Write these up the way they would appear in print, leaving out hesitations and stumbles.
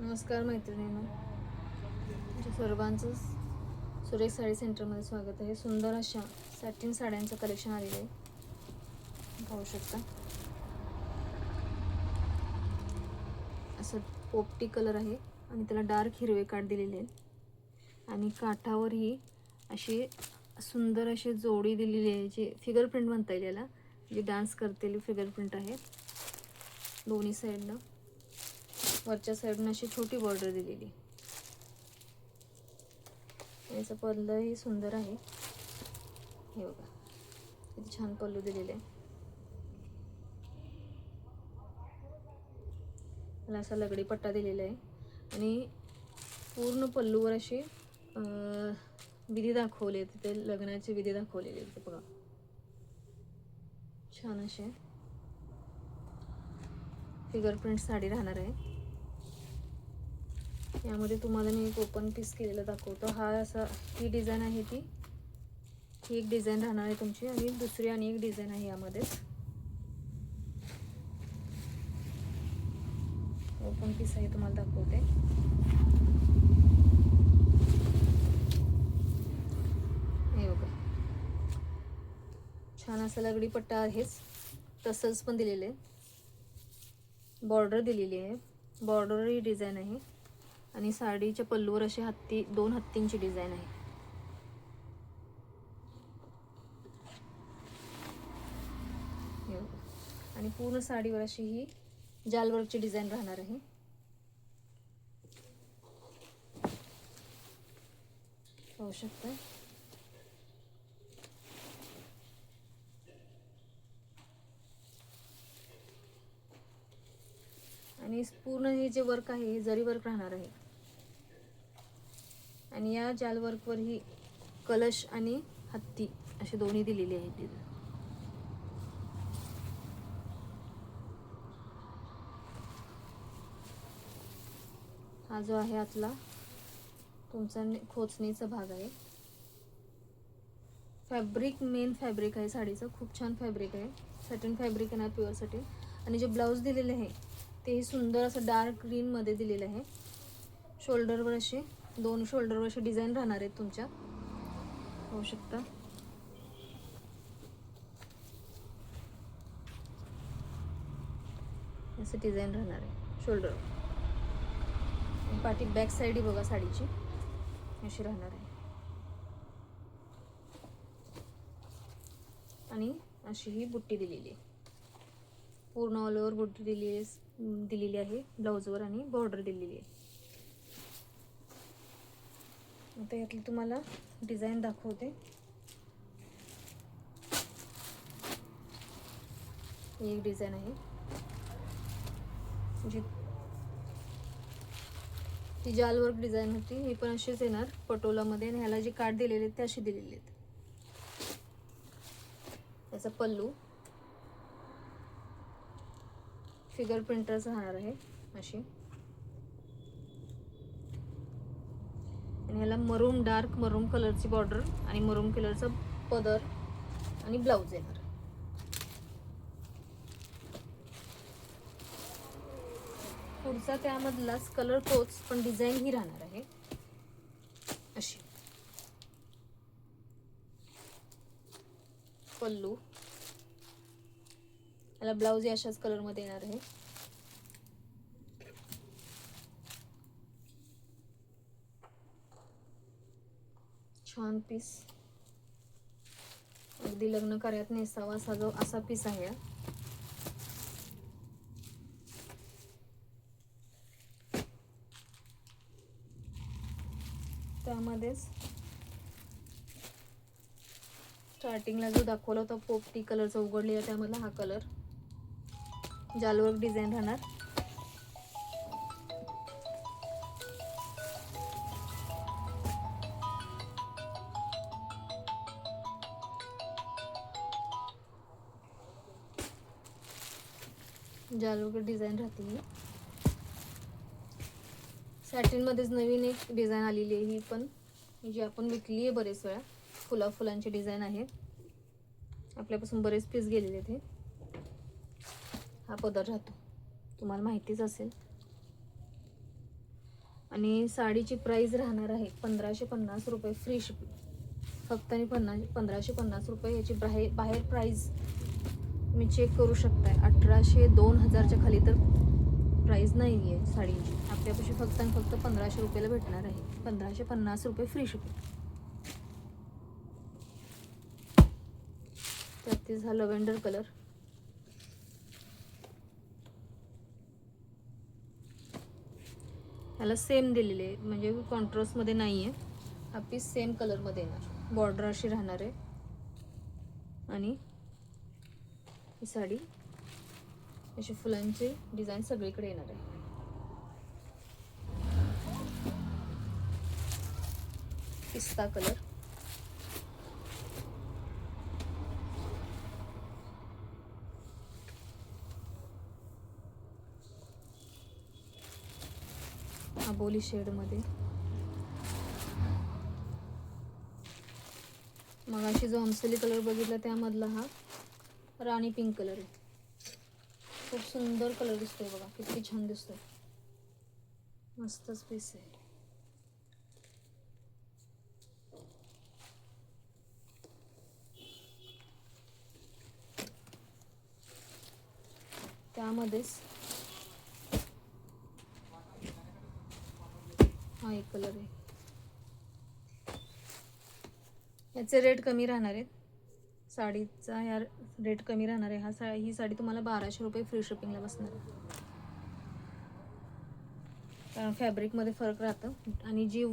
नमस्कार मैत्रिणींनो, तुमच्या सर्वांचं सुरेख साडी सेंटरमध्ये स्वागत आहे. सुंदर अशा सॅटिन साड्यांचं कलेक्शन आलेलं आहे, पाहू शकता. असं पोपटी कलर आहे आणि त्याला डार्क हिरवे काठ दिलेले आहेत आणि काठावर ही अशी सुंदर अशी जोडी दिलेली आहे, जी फिगर प्रिंट म्हणता येईल याला, जी डान्स करतेली फिगर प्रिंट आहे. दोन्ही साईडनं वरच्या साईडनं अशी छोटी बॉर्डर दिलेली. याचा पल्लू ही सुंदर आहे. हे बघा किती छान पल्लू दिलेले आहे. त्याला असा लगडी पट्टा दिलेला आहे आणि पूर्ण पल्लूवर अशी विधी दाखवले, तिथे लग्नाची विधी दाखवलेली आहे. बघा छान असे फिगर प्रिंट साडी राहणार आहे. यामध्ये तुम्हाला मी एक ओपन पीस केलेला दाखवतो. हा असा ही डिझाईन आहे, ही एक डिझाईन राहणार आहे तुमची आणि दुसरी आणि एक डिझाईन आहे. यामध्ये ओपन पीस आहे, तुम्हाला दाखवते. हे बघा छान असा लगडी पट्टा आहेच, टसल्स पण दिलेले आहे, बॉर्डर दिलेली आहे. बॉर्डर ही डिझाईन आहे आणि साडीच्या पल्लूवर अशी दोन हत्तींची डिझाईन आहे. आणि पूर्ण साडीवर अशी ही जालवर्कची डिझाईन राहणार आहे. पाहू शकता. आणि पूर्ण हे जे वर्क आहे हे जरी वर्क राहणार आहे आणि या जाल वर्कवर ही कलश आणि हत्ती अशी दोन्ही दिलेली आहेत. हा जो आहे आतला तुमचा खोचणीचा भाग आहे. फॅब्रिक मेन फॅब्रिक आहे साडीचं, खूप छान फॅब्रिक आहे. सॅटिन फॅब्रिक आहे, प्युअर सॅटिन. आणि जे ब्लाऊज दिलेले आहे ते सुंदर असं डार्क ग्रीन मध्ये दिलेलं आहे. शोल्डरवर असे दोन शोल्डरवर असे डिझाईन राहणार आहेत तुमच्या, होऊ शकता. असं डिझाईन राहणार आहे शोल्डर. पाठी बॅक साईड बघा साडीची अशी राहणार आहे आणि अशी ही बुट्टी दिलेली आहे. पूर्ण ऑल ओव्हर बुट्टी दिलेली आहे ब्लाऊजवर आणि बॉर्डर दिलेली आहे. आता यातली तुम्हाला डिझाईन दाखवते. ही एक डिझाईन आहे जी ती जाल वर्क डिझाईन होती. ही पण अशीच येणार पटोलामध्ये आणि ह्याला जी काठ दिलेली आहेत ते अशी दिलेली आहेत. त्याचा पल्लू फिगर प्रिंटच राहणार आहे अशी, आणि ह्याला मरून डार्क मरून कलरची बॉर्डर आणि मरून कलरचा पदर आणि ब्लाऊज येणार. पुढचा त्यामधलाच कलर तोच, पण डिझाईन ही राहणार आहे अशी. पल्लू याला ब्लाऊज अशाच कलर मध्ये येणार आहे. छान पीस, अगदी लग्न कार्यात नेसावा असा पीस आहे. त्यामध्येच स्टार्टिंगला जो दाखवला होता पोपटी कलरचा उघडलेला, त्यामधला हा कलर जालवर्क डिझाईन राहणार. जालवर्क डिझाईन राहते. ही सॅटिन मध्येच नवीन एक डिझाईन आलेली आहे, ही पण जी आपण विकली आहे बरेच वेळा. फुलांची डिझाईन आहे, आपल्यापासून बरेच पीस गेलेले ते. हा पदर राहतो, तुम्हाला माहितीच असेल. आणि साडीची प्राइस राहणार आहे 1550 रुपये फ्री शिपिंग. फक्त आणि 1550 रुपये. याची बाहेर प्राइस तुम्ही चेक करू शकताय. 1800 2000च्या खाली तर प्राइस नाही आहे साडीची. आपल्यापाशी फक्त आणि फक्त 1500 रुपयाला भेटणार आहे. 1550 रुपये फ्री शिपिंग. त्यात हा लव्हेंडर कलर. ह्याला सेम दिलेले आहे, म्हणजे कॉन्ट्रास्टमध्ये नाही आहे. हा पीस सेम कलरमध्ये येणार. बॉर्डर अशी राहणार आहे आणि ही साडी अशी फुलांची डिझाईन सगळीकडे येणार आहे. पिस्ता कलर. आबोली शेडमध्ये. मग अशी जो अंसली कलर बघितला त्यामधला हा राणी पिंक कलर आहे. खूप सुंदर कलर दिसतोय बघा, किती छान दिसतोय. मस्तच पीस आहे. त्यामध्येच हा एक कलर आहे. याचे रेट कमी राहणार आहेत. साडीचा ह्या रेट कमी राहणार आहे. ही साडी तुम्हाला 1200 रुपये फ्री शिपिंगला बसणार आहे. कारण फॅब्रिकमध्ये फरक राहतं आणि जी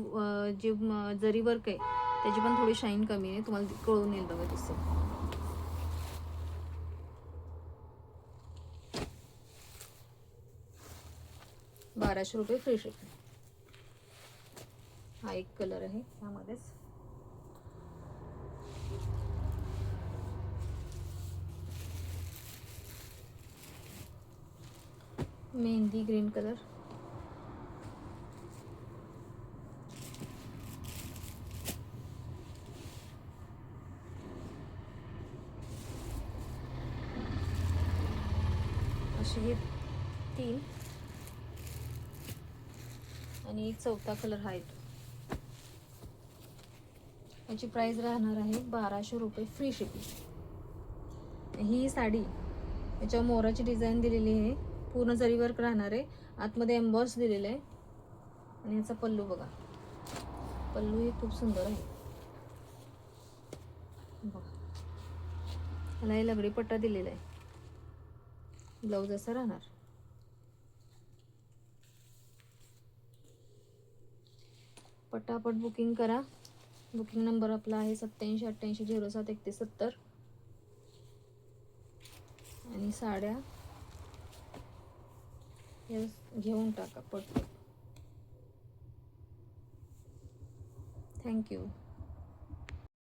जरी वर्क आहे त्याची पण थोडी शाईन कमी आहे. तुम्हाला कळून येईल बघा तसं. ₹1200 फ्री शिपिंग. हा एक कलर आहे त्यामध्येच. Mehndi green colour. असे हे 3 आणि एक चौथा कलर हा येतो. याची प्राइस राहणार आहे 1200 रुपये फ्री शिपिंग. ही साडी याच्यावर मोराची डिझाईन दिलेली आहे. पूर्ण जरी वर्क राहणार आहे. आतमध्ये एम्बॉस दिलेलं आहे आणि याचा पल्लू बघा. पल्लू ही खूप सुंदर आहे बघा. याला हे लगडी पट्टा दिलेला आहे. ब्लाऊज असा राहणार. पटापट बुकिंग करा. बुकिंग नंबर आपला आहे 8788073170. आणि साड्या घेऊन टाका पटपट. थँक्यू.